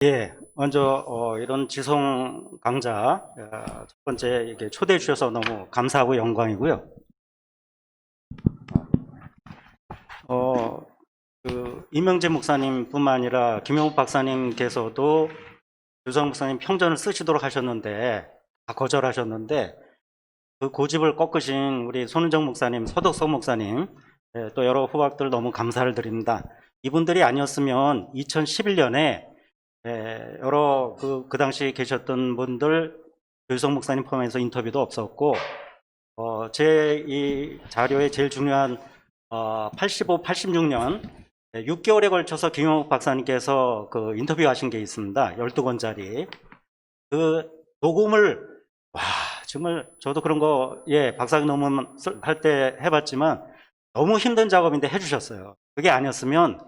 예, 먼저 이런 지송 강좌 첫 번째 이렇게 초대해 주셔서 너무 감사하고 영광이고요. 이명재 목사님뿐만 아니라 김영욱 박사님께서도 유성 목사님 평전을 쓰시도록 하셨는데 다 거절하셨는데 그 고집을 꺾으신 우리 손은정 목사님, 서덕석 목사님, 또 여러 후학들 너무 감사를 드립니다. 이분들이 아니었으면 2011년에 여러 그 당시 계셨던 분들 조유성 목사님 포함해서 인터뷰도 없었고 제 이 자료의 제일 중요한 85, 86년 6개월에 걸쳐서 김영욱 박사님께서 그 인터뷰하신 게 있습니다. 12권짜리 그 녹음을 와 정말 저도 그런 거 박사학 논문 할 때 해봤지만 너무 힘든 작업인데 해주셨어요. 그게 아니었으면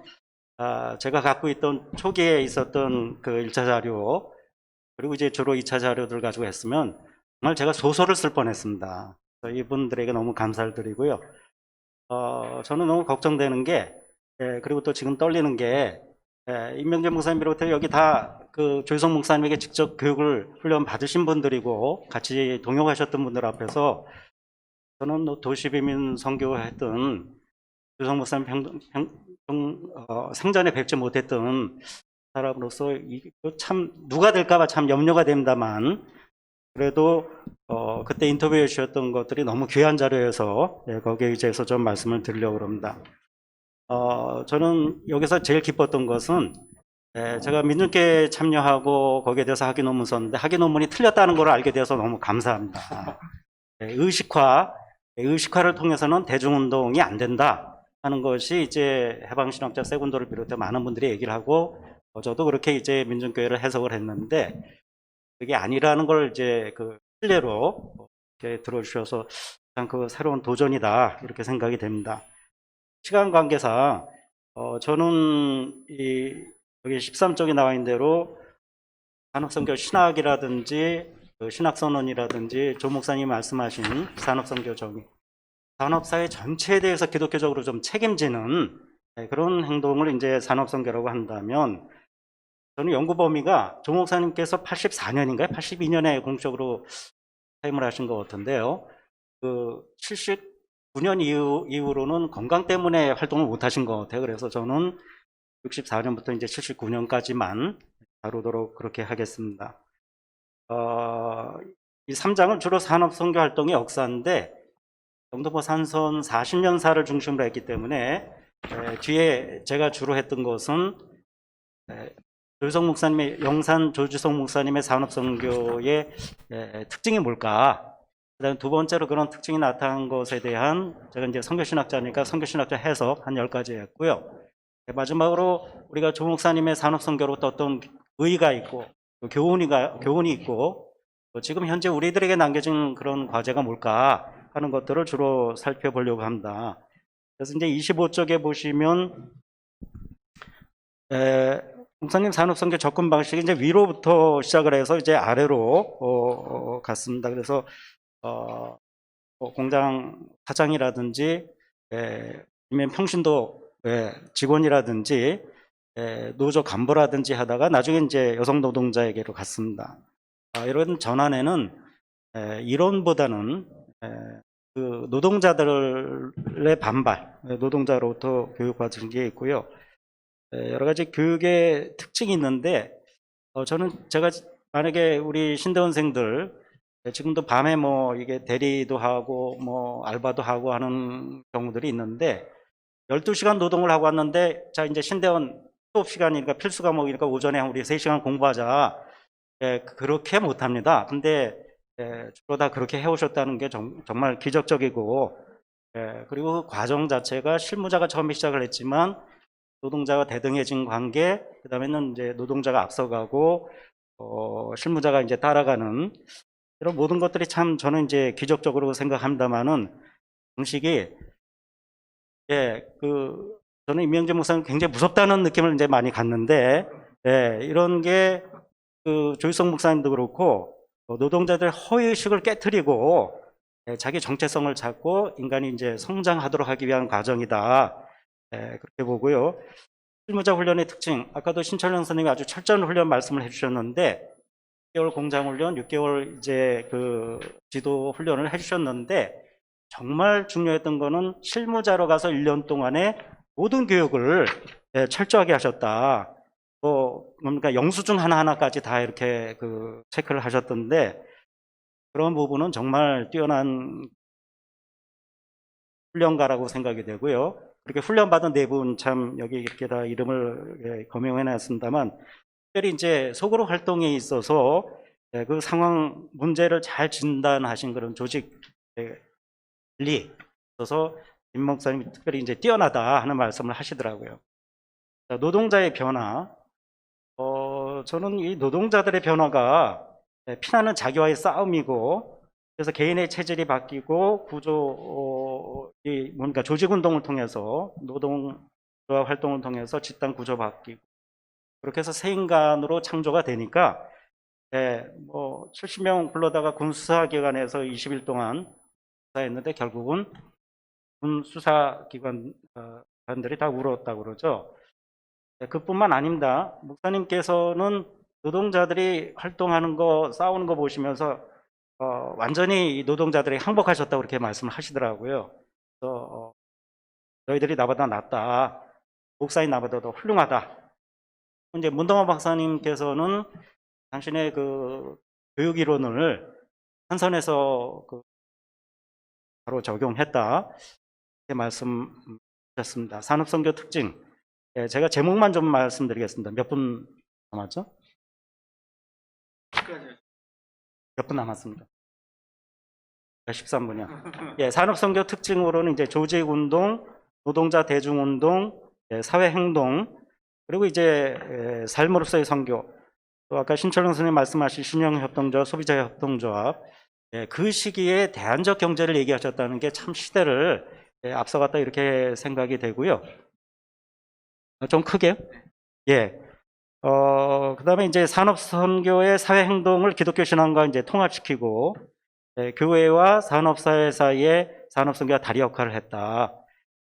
제가 갖고 있던 초기에 있었던 그 1차 자료 그리고 이제 주로 2차 자료들 가지고 했으면 정말 제가 소설을 쓸 뻔했습니다. 이분들에게 너무 감사를 드리고요. 저는 너무 걱정되는 게 그리고 또 지금 떨리는 게 임명재 목사님 비롯해 여기 다 그 조유성 목사님에게 직접 교육을 훈련 받으신 분들이고 같이 동역하셨던 분들 앞에서 저는 도시비민 선교했던 조유성 목사님 생전에 뵙지 못했던 사람으로서 참 누가 될까봐 참 염려가 됩니다만 그래도 그때 인터뷰해 주셨던 것들이 너무 귀한 자료여서 거기에 의지해서 좀 말씀을 드리려고 합니다. 저는 여기서 제일 기뻤던 것은 제가 민중께 참여하고 거기에 대해서 학위 논문 썼는데 학위 논문이 틀렸다는 걸 알게 돼서 너무 감사합니다. 의식화를 통해서는 대중운동이 안 된다 하는 것이 이제 해방신학자 세군도를 비롯해 많은 분들이 얘기를 하고 저도 그렇게 이제 민중교회를 해석을 했는데 그게 아니라는 걸 이제 그 신뢰로 이렇게 들어주셔서 참 그 새로운 도전이다 이렇게 생각이 됩니다. 시간 관계상 저는 여기 13쪽에 나와 있는 대로 산업선교 신학이라든지 신학선언이라든지 조 목사님이 말씀하신 산업선교 정의 산업사회 전체에 대해서 기독교적으로 좀 책임지는 그런 행동을 이제 산업선교라고 한다면 저는 연구 범위가 조 목사님께서 84년인가요? 82년에 공식적으로 사임을 하신 것 같은데요. 그 79년 이후로는 건강 때문에 활동을 못 하신 것 같아요. 그래서 저는 64년부터 이제 79년까지만 다루도록 그렇게 하겠습니다. 이 3장은 주로 산업선교 활동의 역사인데 영등포 산선 40년사를 중심으로 했기 때문에 뒤에 제가 주로 했던 것은 조유성 목사님의 영산 조주성 목사님의 산업선교의 특징이 뭘까? 그다음 두 번째로 그런 특징이 나타난 것에 대한 제가 이제 선교신학자니까 선교신학자 해석 한 10가지 했고요. 마지막으로 우리가 조 목사님의 산업선교로부터 어떤 의의가 있고 교훈이 있고 지금 현재 우리들에게 남겨진 그런 과제가 뭘까 하는 것들을 주로 살펴보려고 합니다. 그래서 이제 25쪽에 보시면 목사님 산업선교 접근 방식이 이제 위로부터 시작을 해서 이제 아래로 갔습니다. 그래서 공장 사장이라든지 아니면 평신도 직원이라든지 노조 간부라든지 하다가 나중에 이제 여성 노동자에게로 갔습니다. 이런 전환에는 이론보다는 그 노동자들의 반발, 노동자로부터 교육받은 게 있고요. 여러 가지 교육의 특징이 있는데 제가 만약에 우리 신대원생들 지금도 밤에 뭐 이게 대리도 하고 뭐 알바도 하고 하는 경우들이 있는데 12시간 노동을 하고 왔는데 자 이제 신대원 수업 시간이니까 필수 과목이니까 오전에 우리 3시간 공부하자. 그렇게 못합니다. 근데 주로 다 그렇게 해오셨다는 게 정말 기적적이고 그리고 그 과정 자체가 실무자가 처음에 시작을 했지만 노동자가 대등해진 관계, 그 다음에는 이제 노동자가 앞서가고, 실무자가 이제 따라가는, 이런 모든 것들이 참 저는 이제 기적적으로 생각합니다만은, 방식이, 저는 임명재 목사님 굉장히 무섭다는 느낌을 이제 많이 갖는데, 이런 게, 조유성 목사님도 그렇고, 노동자들 허위의식을 깨트리고, 자기 정체성을 찾고 인간이 이제 성장하도록 하기 위한 과정이다. 그렇게 보고요. 실무자 훈련의 특징, 아까도 신철영 선생님이 아주 철저한 훈련 말씀을 해주셨는데 6개월 공장 훈련, 6개월 이제 그 지도 훈련을 해주셨는데 정말 중요했던 거는 실무자로 가서 1년 동안에 모든 교육을 철저하게 하셨다. 그러니까 영수증 하나하나까지 다 이렇게 그 체크를 하셨던데 그런 부분은 정말 뛰어난 훈련가라고 생각이 되고요. 그렇게 훈련받은 네 분 참 여기 이렇게 다 이름을 거명해 놨습니다만 특별히 이제 소그룹 활동에 있어서 그 상황 문제를 잘 진단하신 그런 조직 리 있어서 김 목사님이 특별히 이제 뛰어나다 하는 말씀을 하시더라고요. 자, 노동자의 변화. 저는 이 노동자들의 변화가 피나는 자기와의 싸움이고 그래서 개인의 체질이 바뀌고 뭔가 조직운동을 통해서 노동조합 활동을 통해서 집단 구조 바뀌고 그렇게 해서 새 인간으로 창조가 되니까 70명 불러다가 군수사기관에서 20일 동안 수사했는데 결국은 군 수사기관들이 다 울었다고 그러죠. 그뿐만 아닙니다. 목사님께서는 노동자들이 활동하는 거, 싸우는 거 보시면서 완전히 노동자들이 항복하셨다고 그렇게 말씀을 하시더라고요. 그래서 너희들이 나보다 낫다. 목사님 나보다 더 훌륭하다. 이제 문동원 박사님께서는 당신의 그 교육 이론을 한선에서 바로 적용했다. 이렇게 말씀하셨습니다. 산업선교 특징. 제가 제목만 좀 말씀드리겠습니다. 몇 분 남았죠? 몇 분 남았습니다. 13분이요. 산업선교 특징으로는 이제 조직운동, 노동자 대중운동, 사회행동, 그리고 이제 삶으로서의 선교. 또 아까 신철영 선생님 말씀하신 신영협동조합, 소비자협동조합. 그 시기에 대안적 경제를 얘기하셨다는 게 참 시대를 앞서갔다 이렇게 생각이 되고요. 좀 크게요? 그 다음에 이제 산업선교의 사회행동을 기독교 신앙과 이제 통합시키고, 교회와 산업사회 사이에 산업선교가 다리 역할을 했다.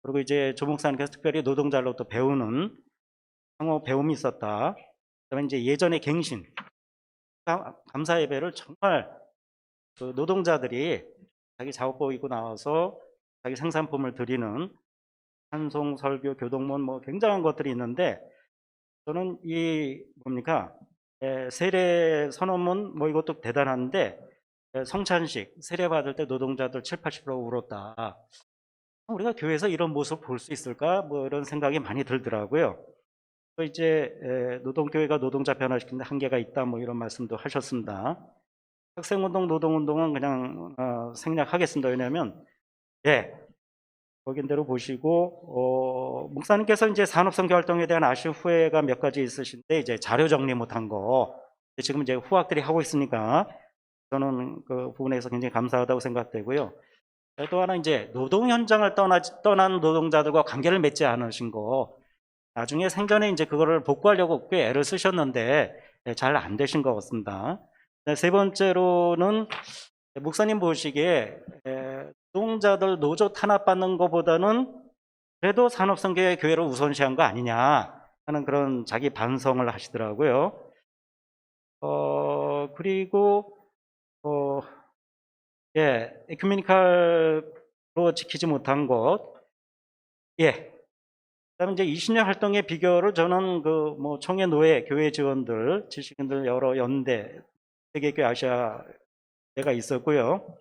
그리고 이제 조 목사님께서 특별히 노동자로부터 배우는 상호 배움이 있었다. 그 다음에 이제 예전의 갱신, 감사 예배를 정말 그 노동자들이 자기 작업복 입고 나와서 자기 생산품을 드리는 찬송, 설교, 교동문 뭐 굉장한 것들이 있는데 저는 세례 선언문 뭐 이것도 대단한데 성찬식 세례 받을 때 노동자들 70~80% 울었다. 우리가 교회에서 이런 모습을 볼 수 있을까? 뭐 이런 생각이 많이 들더라고요. 또 이제 노동교회가 노동자 변화시키는데 한계가 있다 뭐 이런 말씀도 하셨습니다. 학생운동, 노동운동은 그냥 생략하겠습니다. 왜냐하면 거긴 대로 보시고 목사님께서 이제 산업선교 활동에 대한 아쉬운 후회가 몇 가지 있으신데 이제 자료 정리 못한 거 지금 이제 후학들이 하고 있으니까 저는 그 부분에서 굉장히 감사하다고 생각되고요. 또 하나 이제 노동 현장을 떠난 노동자들과 관계를 맺지 않으신 거 나중에 생전에 이제 그거를 복구하려고 꽤 애를 쓰셨는데 잘 안 되신 것 같습니다. 세 번째로는 목사님 보시기에 노동자들 노조 탄압받는 것보다는 그래도 산업선교의 교회를 우선시한 거 아니냐 하는 그런 자기 반성을 하시더라고요. 그리고 에큐메니칼로 지키지 못한 것. 그다음에 이제 20년 활동의 비결을 저는 청해 노예, 교회 지원들, 지식인들 여러 연대, 세계교회 아시아대가 있었고요.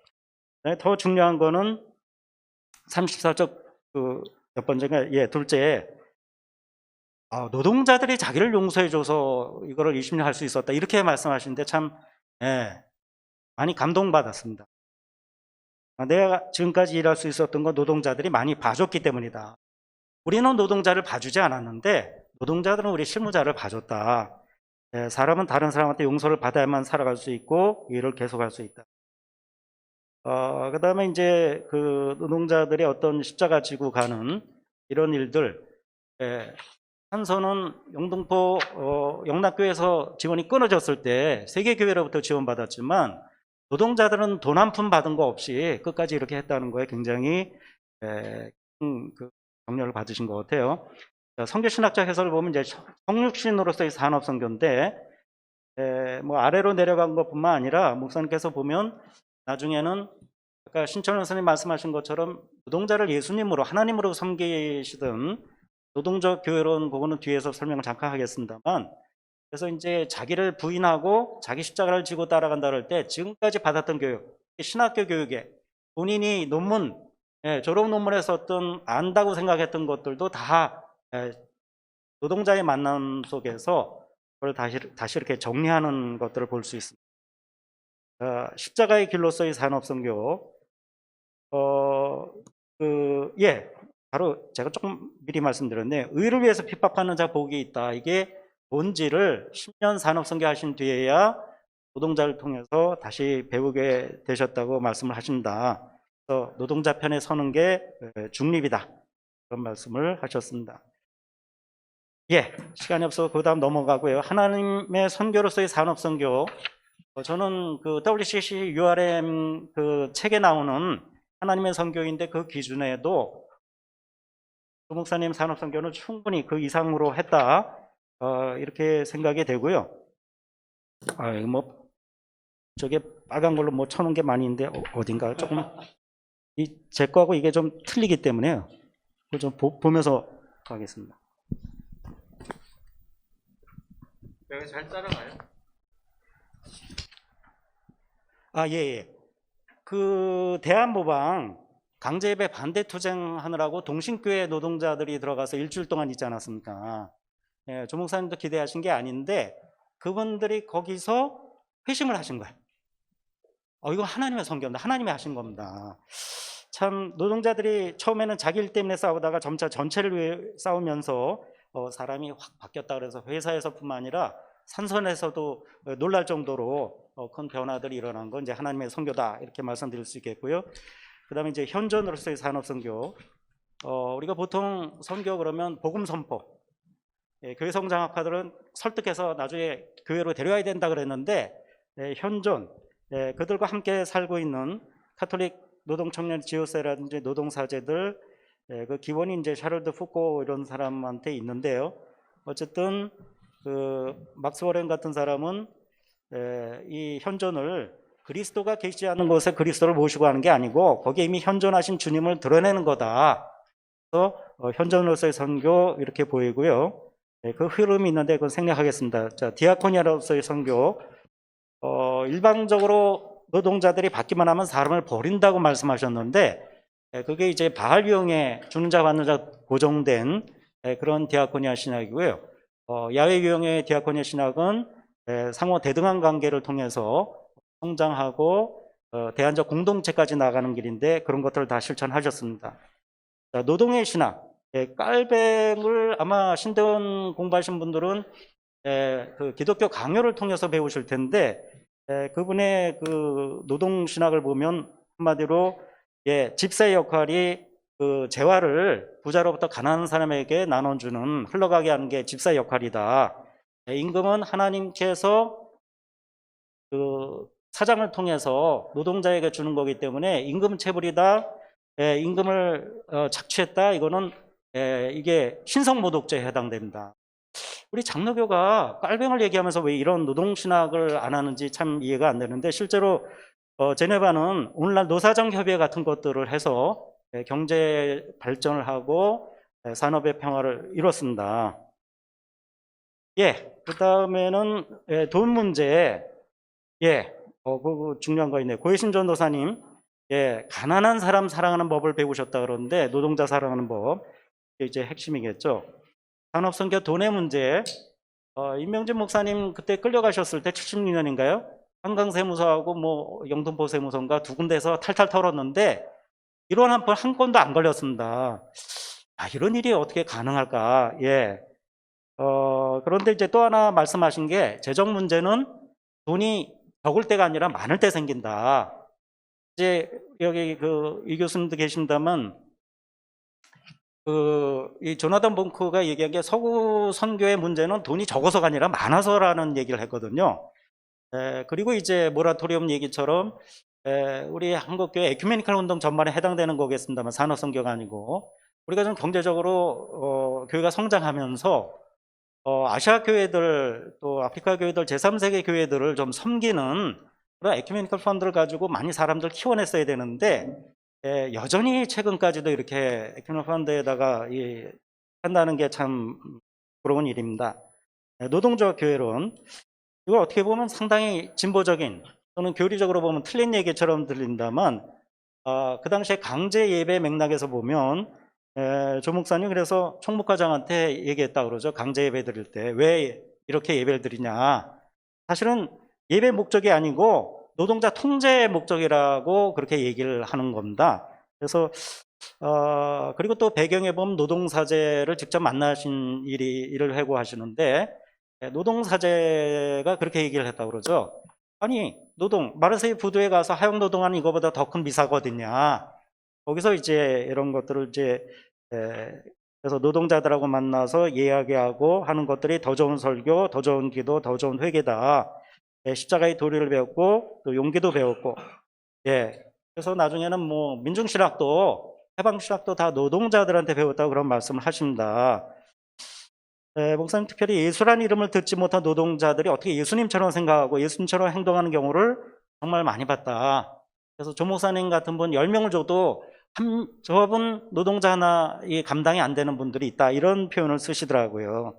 더 중요한 거는 34쪽 몇 번째가 둘째 노동자들이 자기를 용서해줘서 이거를 20년 할 수 있었다 이렇게 말씀하시는데 참 많이 감동받았습니다. 내가 지금까지 일할 수 있었던 건 노동자들이 많이 봐줬기 때문이다. 우리는 노동자를 봐주지 않았는데 노동자들은 우리 실무자를 봐줬다. 사람은 다른 사람한테 용서를 받아야만 살아갈 수 있고 일을 계속할 수 있다. 그 다음에 이제 그 노동자들의 어떤 십자가 지고 가는 이런 일들, 한선은 영등포 영락교회에서 지원이 끊어졌을 때 세계교회로부터 지원받았지만 노동자들은 돈 한 푼 받은 거 없이 끝까지 이렇게 했다는 거에 굉장히 그 격려를 받으신 것 같아요. 선교 신학적 해설을 보면 이제 성육신으로서의 산업 선교인데, 뭐 아래로 내려간 것뿐만 아니라 목사님께서 보면 나중에는 아까 신철 선생님 말씀하신 것처럼 노동자를 예수님으로 하나님으로 섬기시던 노동적 교회론, 그거는 뒤에서 설명을 잠깐 하겠습니다만, 그래서 이제 자기를 부인하고 자기 십자가를 지고 따라간다 할 때 지금까지 받았던 교육, 신학교 교육에 본인이 논문, 졸업 논문에서 어떤 안다고 생각했던 것들도 다 노동자의 만남 속에서 그걸 다시 이렇게 정리하는 것들을 볼 수 있습니다. 십자가의 길로서의 산업선교, 바로 제가 조금 미리 말씀드렸는데, 의를 위해서 핍박하는 자 복이 있다. 이게 본질을 10년 산업선교 하신 뒤에야 노동자를 통해서 다시 배우게 되셨다고 말씀을 하신다. 그래서 노동자 편에 서는 게 중립이다. 그런 말씀을 하셨습니다. 시간이 없어서 그 다음 넘어가고요. 하나님의 선교로서의 산업선교. 저는 그 WCC URM 그 책에 나오는 하나님의 선교인데 그 기준에도 조 목사님 산업선교는 충분히 그 이상으로 했다. 이렇게 생각이 되고요. 뭐 저게 빨간 걸로 뭐 쳐놓은 게 많이 있는데 어딘가 조금 제 거하고 이게 좀 틀리기 때문에요. 그거 좀 보면서 가겠습니다. 여기 잘 따라가요? 그 대한모방 강제예배 반대 투쟁하느라고 동신교회 노동자들이 들어가서 일주일 동안 있지 않았습니까? 조 목사님도 기대하신 게 아닌데 그분들이 거기서 회심을 하신 거예요. 이거 하나님의 선교입니다. 하나님이 하신 겁니다. 참 노동자들이 처음에는 자기 일 때문에 싸우다가 점차 전체를 위해 싸우면서 사람이 확 바뀌었다 그래서 회사에서뿐만 아니라 산선에서도 놀랄 정도로 큰 변화들이 일어난 건 이제 하나님의 선교다 이렇게 말씀드릴 수 있겠고요. 그 다음에 이제 현존으로서의 산업 선교. 우리가 보통 선교 그러면 복음 선포. 교회 성장학파들은 설득해서 나중에 교회로 데려와야 된다 그랬는데 현존, 그들과 함께 살고 있는 카톨릭 노동청년 지오세라든지 노동사제들, 그 기원이 이제 샤를드 푸코 이런 사람한테 있는데요. 어쨌든 그 막스 워렌 같은 사람은 이 현존을 그리스도가 계시지 않은 곳에 그리스도를 모시고 하는 게 아니고 거기에 이미 현존하신 주님을 드러내는 거다. 그래서 현존으로서의 선교 이렇게 보이고요. 그 흐름이 있는데 그건 생략하겠습니다. 자, 디아코니아로서의 선교. 일방적으로 노동자들이 받기만 하면 사람을 버린다고 말씀하셨는데 그게 이제 바알 유형의 주는 자 받는 자 고정된 그런 디아코니아 신학이고요. 야외 유형의 디아코니아 신학은 상호 대등한 관계를 통해서 성장하고 대안적 공동체까지 나가는 길인데 그런 것들을 다 실천하셨습니다. 자, 노동의 신학. 깔뱅을 아마 신대원 공부하신 분들은 그 기독교 강요를 통해서 배우실 텐데 그분의 그 노동 신학을 보면 한마디로 집사의 역할이 그 재화를 부자로부터 가난한 사람에게 나눠주는 흘러가게 하는 게 집사의 역할이다. 임금은 하나님께서 그 사장을 통해서 노동자에게 주는 거기 때문에 임금 체불이다. 임금을 착취했다. 이거는 이게 신성모독죄에 해당됩니다. 우리 장로교가 깔뱅을 얘기하면서 왜 이런 노동신학을 안 하는지 참 이해가 안 되는데 실제로 제네바는 오늘날 노사정 협의 같은 것들을 해서 경제 발전을 하고 산업의 평화를 이뤘습니다. 그 다음에는 돈 문제. 그거 중요한 거 있네요. 고혜신 전도사님, 가난한 사람 사랑하는 법을 배우셨다 그러는데 노동자 사랑하는 법. 이게 이제 핵심이겠죠. 산업선교 돈의 문제. 임명진 목사님 그때 끌려가셨을 때 76년인가요? 한강세무서하고 뭐 영등포세무서인가 두 군데서 탈탈 털었는데 이런 한 건도 안 걸렸습니다. 이런 일이 어떻게 가능할까? 그런데 이제 또 하나 말씀하신 게 재정 문제는 돈이 적을 때가 아니라 많을 때 생긴다. 이제 여기 이 교수님도 계신다면 이 조나단 봉크가 얘기한 게 서구 선교의 문제는 돈이 적어서가 아니라 많아서라는 얘기를 했거든요. 그리고 이제 모라토리움 얘기처럼 우리 한국교회 에큐메니컬 운동 전반에 해당되는 거겠습니다만 산업 선교가 아니고 우리가 좀 경제적으로 교회가 성장하면서 아시아 교회들 또 아프리카 교회들 제3세계 교회들을 좀 섬기는 그런 에큐메니컬 펀드를 가지고 많이 사람들 키워냈어야 되는데 여전히 최근까지도 이렇게 에큐메니컬 펀드에다가 한다는 게 참 부러운 일입니다. 노동조합 교회론 이걸 어떻게 보면 상당히 진보적인 또는 교리적으로 보면 틀린 얘기처럼 들린다만 그 당시에 강제 예배 맥락에서 보면 조 목사님 그래서 총무과장한테 얘기했다 그러죠. 강제 예배 드릴 때 왜 이렇게 예배를 드리냐. 사실은 예배 목적이 아니고 노동자 통제 목적이라고 그렇게 얘기를 하는 겁니다. 그래서 그리고 또 배경에 보면 노동사제를 직접 만나신 일을 회고하시는데 노동사제가 그렇게 얘기를 했다고 그러죠. 아니 마르세유 부두에 가서 하역 노동하는 이거보다 더 큰 미사가 어딨냐. 거기서 이제 이런 것들을 이제 그래서 노동자들하고 만나서 이야기하고 하는 것들이 더 좋은 설교, 더 좋은 기도, 더 좋은 회개다. 십자가의 도리를 배웠고 또 용기도 배웠고 그래서 나중에는 뭐 민중신학도 해방신학도 다 노동자들한테 배웠다고 그런 말씀을 하십니다. 목사님 특별히 예수란 이름을 듣지 못한 노동자들이 어떻게 예수님처럼 생각하고 예수님처럼 행동하는 경우를 정말 많이 봤다. 그래서 조 목사님 같은 분 10명을 줘도 저분 노동자 하나 감당이 안 되는 분들이 있다. 이런 표현을 쓰시더라고요.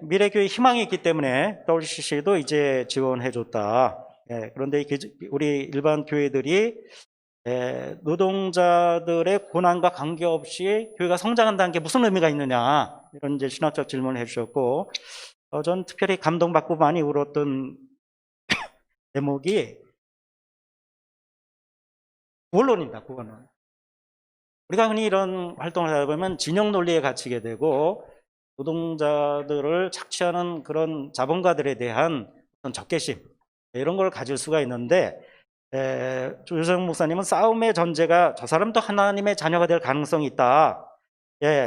미래교회 희망이 있기 때문에 WCC도 이제 지원해 줬다. 그런데 우리 일반 교회들이 노동자들의 고난과 관계없이 교회가 성장한다는 게 무슨 의미가 있느냐 이런 이제 신학적 질문을 해주셨고 전 특별히 감동받고 많이 울었던 대목이 구원론입니다. 구원론. 우리가 흔히 이런 활동을 하다 보면 진영 논리에 갇히게 되고 노동자들을 착취하는 그런 자본가들에 대한 어떤 적개심 이런 걸 가질 수가 있는데 조효정 목사님은 싸움의 전제가 저 사람도 하나님의 자녀가 될 가능성이 있다.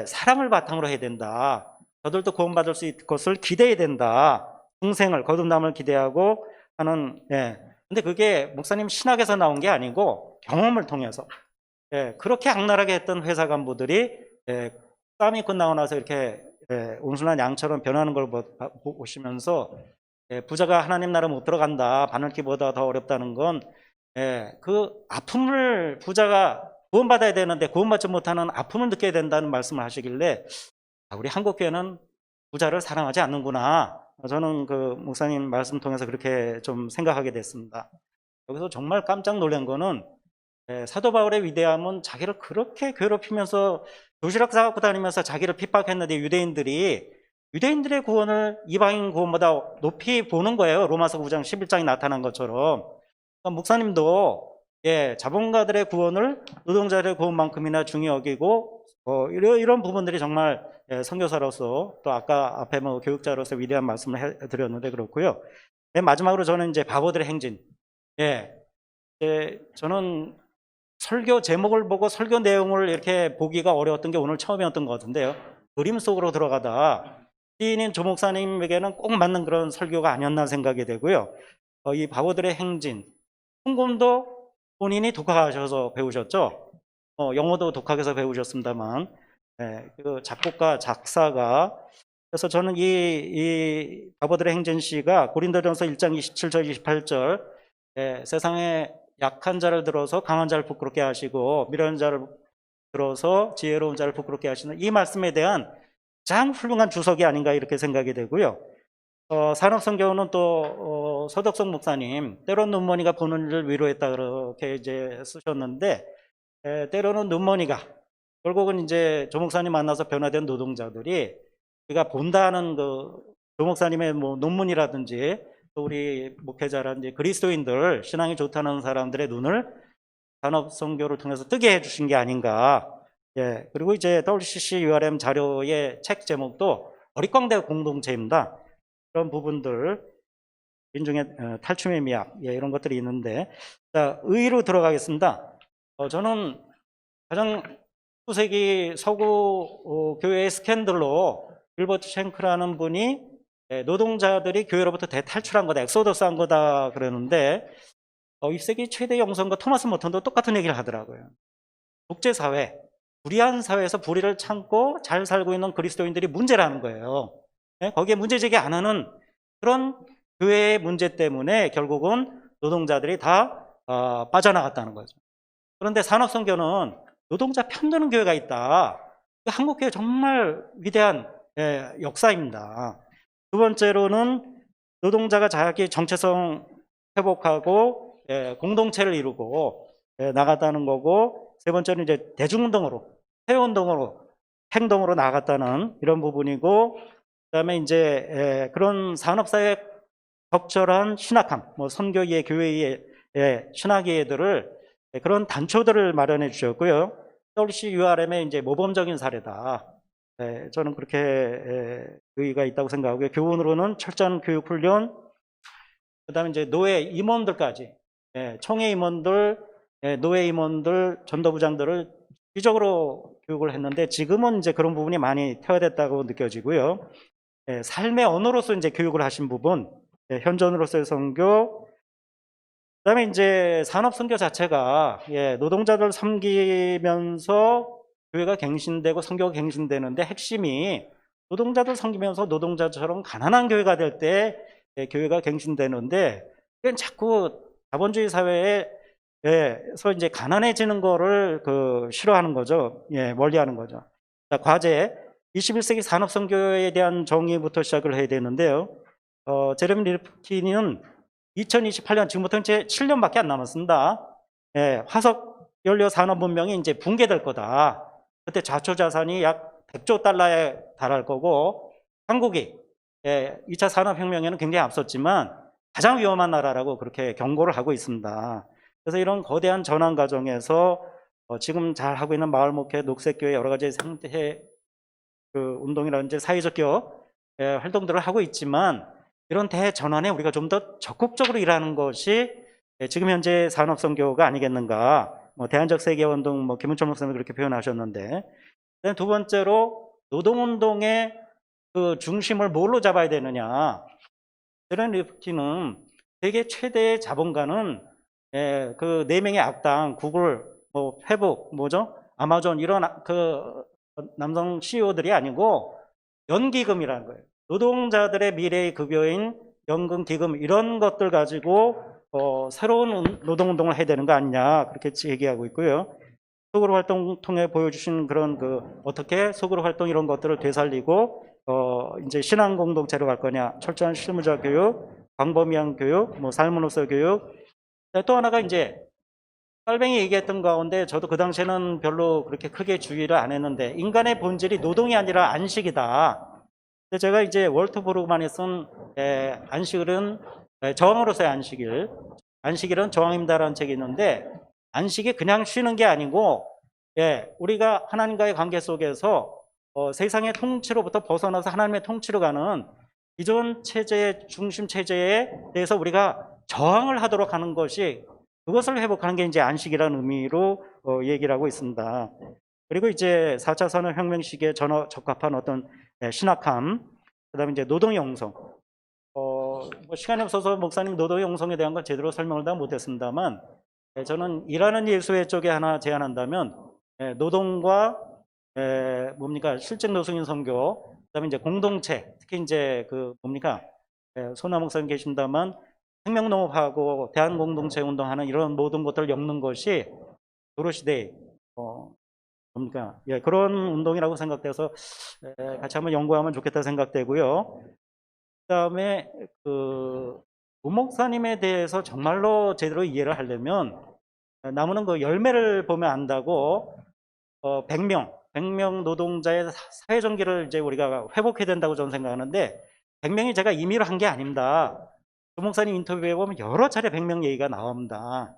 사랑을 바탕으로 해야 된다. 저들도 구원받을 수 있을 것을 기대해야 된다. 중생을 거듭남을 기대하고 하는 근데 그게 목사님 신학에서 나온 게 아니고 경험을 통해서 그렇게 악랄하게 했던 회사 간부들이 싸움이 끝나고 나서 이렇게 온순한 양처럼 변하는 걸 보시면서 부자가 하나님 나라 못 들어간다. 바늘기보다 더 어렵다는 건 그 아픔을 부자가 구원받아야 되는데 구원받지 못하는 아픔을 느껴야 된다는 말씀을 하시길래 우리 한국교회는 부자를 사랑하지 않는구나. 저는 그 목사님 말씀 통해서 그렇게 좀 생각하게 됐습니다. 여기서 정말 깜짝 놀란 거는 사도 바울의 위대함은 자기를 그렇게 괴롭히면서 도시락 싸갖고 다니면서 자기를 핍박했는데 유대인들의 구원을 이방인 구원보다 높이 보는 거예요. 로마서 9장 11장에 나타난 것처럼. 그러니까 목사님도 자본가들의 구원을 노동자들의 구원만큼이나 중요히 여기고 이런 부분들이 정말 선교사로서 또 아까 앞에 뭐 교육자로서 위대한 말씀을 해드렸는데 그렇고요. 마지막으로 저는 이제 바보들의 행진. 저는 설교 제목을 보고 설교 내용을 이렇게 보기가 어려웠던 게 오늘 처음이었던 것 같은데요. 그림 속으로 들어가다 시인인 조 목사님에게는 꼭 맞는 그런 설교가 아니었나 생각이 되고요. 이 바보들의 행진, 풍금도 본인이 독학하셔서 배우셨죠. 영어도 독학해서 배우셨습니다만 그 작곡가, 작사가 그래서 저는 이 바보들의 행진 시가 고린도전서 1장 27절 28절 세상에 약한 자를 들어서 강한 자를 부끄럽게 하시고 미련한 자를 들어서 지혜로운 자를 부끄럽게 하시는 이 말씀에 대한 가장 훌륭한 주석이 아닌가 이렇게 생각이 되고요. 산업선교는 또 서덕성 목사님 때론 눈머니가 보는 일을 위로했다 그렇게 이제 쓰셨는데 때로는 눈머니가 결국은 이제 조 목사님 만나서 변화된 노동자들이 우리가 본다는 그 조 목사님의 뭐 논문이라든지 또 우리 목회자라든지 그리스도인들 신앙이 좋다는 사람들의 눈을 산업선교를 통해서 뜨게 해주신 게 아닌가. 그리고 이제 WCC URM 자료의 책 제목도 어릿광대 공동체입니다. 그런 부분들 민중의 탈춤의 미학 이런 것들이 있는데 자, 의의로 들어가겠습니다. 저는 가장 19세기 서구 교회의 스캔들로 빌버트 쉔크라는 분이 노동자들이 교회로부터 대탈출한 거다, 엑소더스 한 거다 그러는데 20세기 최대 영성가 토마스 머턴도 똑같은 얘기를 하더라고요. 독재사회, 불의한 사회에서 불의를 참고 잘 살고 있는 그리스도인들이 문제라는 거예요. 예? 거기에 문제 제기 안 하는 그런 교회의 문제 때문에 결국은 노동자들이 다 빠져나갔다는 거죠. 그런데 산업선교는 노동자 편드는 교회가 있다. 한국교회 정말 위대한 역사입니다. 두 번째로는 노동자가 자기 정체성 회복하고 공동체를 이루고 나갔다는 거고, 세 번째는 이제 대중운동으로, 사회운동으로, 행동으로 나갔다는 이런 부분이고, 그다음에 이제 그런 산업사회 적절한 신학함, 뭐 선교의 교회의 신학예들을 그런 단초들을 마련해 주셨고요. 서울시 URM의 이제 모범적인 사례다. 저는 그렇게 의의가 있다고 생각하고요. 교훈으로는 철저한 교육 훈련, 그다음에 이제 노예 임원들까지, 청해 임원들, 노예 임원들, 전도부장들을 주기적으로 교육을 했는데 지금은 이제 그런 부분이 많이 퇴화됐다고 느껴지고요. 삶의 언어로서 이제 교육을 하신 부분, 현존으로서의 선교, 그다음에 이제 산업 선교 자체가 노동자들 섬기면서 교회가 갱신되고 선교가 갱신되는데 핵심이 노동자들 섬기면서 노동자처럼 가난한 교회가 될 때 교회가 갱신되는데, 그건 자꾸 자본주의 사회에서 이제 가난해지는 거를 싫어하는 거죠. 멀리하는 거죠. 자, 과제 21세기 산업 선교에 대한 정의부터 시작을 해야 되는데요. 제레미 리프킨은 2028년, 지금부터 이제 7년밖에 안 남았습니다. 화석 연료 산업 문명이 이제 붕괴될 거다. 그때 자초 자산이 약 100조 달러에 달할 거고, 한국이 2차 산업혁명에는 굉장히 앞섰지만 가장 위험한 나라라고 그렇게 경고를 하고 있습니다. 그래서 이런 거대한 전환 과정에서 지금 잘 하고 있는 마을목회, 녹색교회 여러 가지 생태 운동이라든지 사회적 기업 활동들을 하고 있지만, 이런 대전환에 우리가 좀 더 적극적으로 일하는 것이 지금 현재 산업선교가 아니겠는가. 대안적 세계운동, 김은철 목사님 그렇게 표현하셨는데, 두 번째로 노동운동의 그 중심을 뭘로 잡아야 되느냐. 제레미 리프킨은 세계 최대의 자본가는 그 4명의 악당, 구글, 페북, 아마존 이런 남성 CEO들이 아니고 연기금이라는 거예요. 노동자들의 미래의 급여인 연금, 기금 이런 것들 가지고 새로운 노동운동을 해야 되는 거 아니냐, 그렇게 얘기하고 있고요. 소그룹 활동 통해 보여주신 그런 어떻게 소그룹 활동 이런 것들을 되살리고 이제 신앙 공동체로 갈 거냐, 철저한 실무자 교육, 광범위한 교육, 삶으로서 교육. 또 하나가 이제 깔뱅이 얘기했던 가운데 저도 그 당시에는 별로 그렇게 크게 주의를 안 했는데, 인간의 본질이 노동이 아니라 안식이다. 근데 제가 이제 월트 브루그만이 쓴 안식일은 저항으로서의 안식일은 저항입니다라는 책이 있는데, 안식이 그냥 쉬는 게 아니고 우리가 하나님과의 관계 속에서 세상의 통치로부터 벗어나서 하나님의 통치로 가는 기존 체제의 중심 체제에 대해서 우리가 저항을 하도록 하는 것이, 그것을 회복하는 게 이제 안식이라는 의미로 얘기를 하고 있습니다. 그리고 이제 4차 산업혁명 시기에 적합한 어떤 신학함, 그다음에 이제 노동의 영성. 시간이 없어서 목사님 노동의 영성에 대한 건 제대로 설명을 다 못했습니다만, 저는 일하는 예수회 쪽에 하나 제안한다면 노동과 실직 노숙인 선교, 그다음에 이제 공동체, 특히 이제 소나 목사님 계신다만 생명농업하고 대한공동체 운동하는 이런 모든 것들을 엮는 것이 도로시대의 그런 운동이라고 생각돼서 같이 한번 연구하면 좋겠다 생각되고요. 그다음에 부목사님에 대해서 정말로 제대로 이해를 하려면 나무는 그 열매를 보면 안다고 100명 노동자의 사회정기를 이제 우리가 회복해야 된다고 저는 생각하는데, 100명이 제가 임의로 한 게 아닙니다. 부목사님 인터뷰에 보면 여러 차례 100명 얘기가 나옵니다.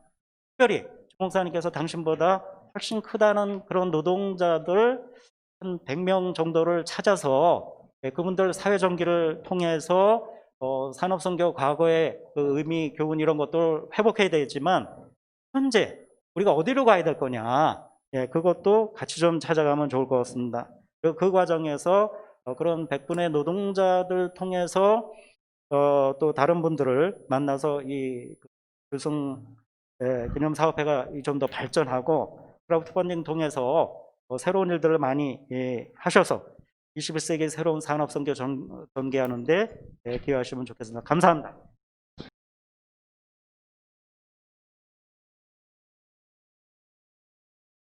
특별히 부목사님께서 당신보다 훨씬 크다는 그런 노동자들 한 100명 정도를 찾아서 그분들 사회정기를 통해서 산업선교 과거의 그 의미, 교훈 이런 것들 회복해야 되지만, 현재 우리가 어디로 가야 될 거냐, 그것도 같이 좀 찾아가면 좋을 것 같습니다. 그 과정에서 그런 100분의 노동자들 통해서 또 다른 분들을 만나서 이 교성 기념사업회가 좀 더 발전하고 크라우드 펀딩 통해서 새로운 일들을 많이 하셔서 21세기 새로운 산업선교 전개하는데 기여하시면 좋겠습니다. 감사합니다.